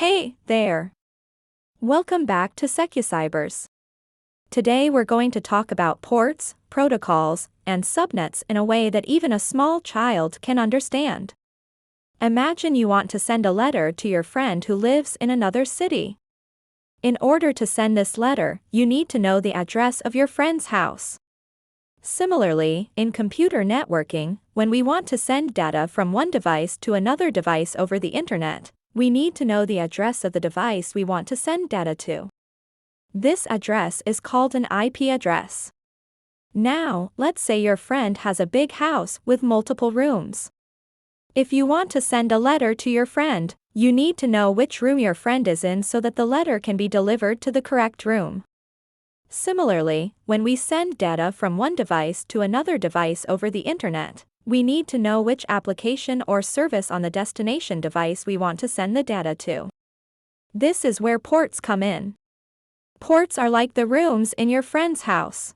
Hey there! Welcome back to SecuCybers. Today we're going to talk about ports, protocols, and subnets in a way that even a small child can understand. Imagine you want to send a letter to your friend who lives in another city. In order to send this letter, you need to know the address of your friend's house. Similarly, in computer networking, when we want to send data from one device to another device over the internet, we need to know the address of the device we want to send data to. This address is called an IP address. Now, let's say your friend has a big house with multiple rooms. If you want to send a letter to your friend, you need to know which room your friend is in so that the letter can be delivered to the correct room. Similarly, when we send data from one device to another device over the internet, we need to know which application or service on the destination device we want to send the data to. This is where ports come in. Ports are like the rooms in your friend's house.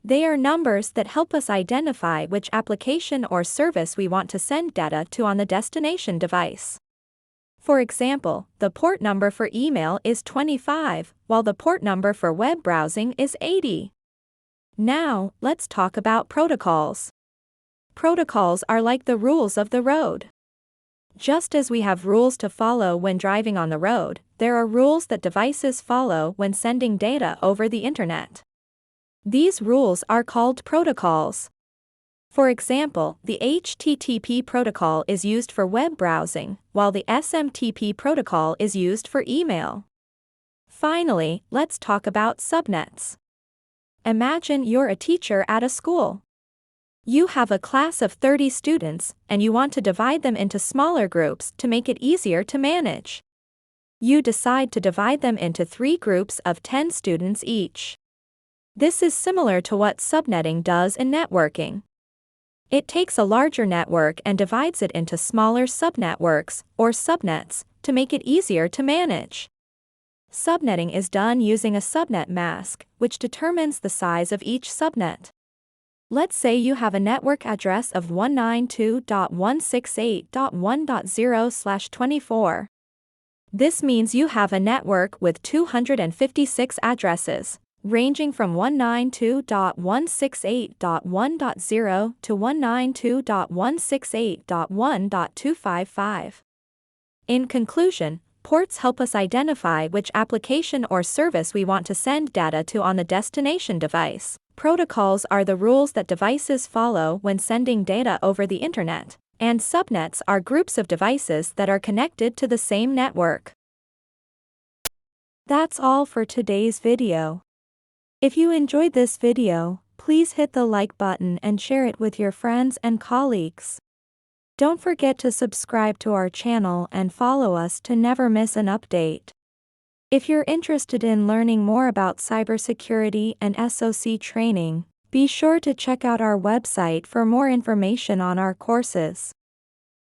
They are numbers that help us identify which application or service we want to send data to on the destination device. For example, the port number for email is 25, while the port number for web browsing is 80. Now, let's talk about protocols. Protocols are like the rules of the road. Just as we have rules to follow when driving on the road, there are rules that devices follow when sending data over the internet. These rules are called protocols. For example, the HTTP protocol is used for web browsing, while the SMTP protocol is used for email. Finally, let's talk about subnets. Imagine you're a teacher at a school. You have a class of 30 students, and you want to divide them into smaller groups to make it easier to manage. You decide to divide them into 3 groups of 10 students each. This is similar to what subnetting does in networking. It takes a larger network and divides it into smaller subnetworks, or subnets, to make it easier to manage. Subnetting is done using a subnet mask, which determines the size of each subnet. Let's say you have a network address of 192.168.1.0/24. This means you have a network with 256 addresses, ranging from 192.168.1.0 to 192.168.1.255. In conclusion, ports help us identify which application or service we want to send data to on the destination device. Protocols are the rules that devices follow when sending data over the internet, and subnets are groups of devices that are connected to the same network. That's all for today's video. If you enjoyed this video, please hit the like button and share it with your friends and colleagues. Don't forget to subscribe to our channel and follow us to never miss an update. If you're interested in learning more about cybersecurity and SOC training, be sure to check out our website for more information on our courses.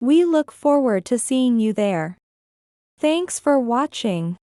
We look forward to seeing you there. Thanks for watching.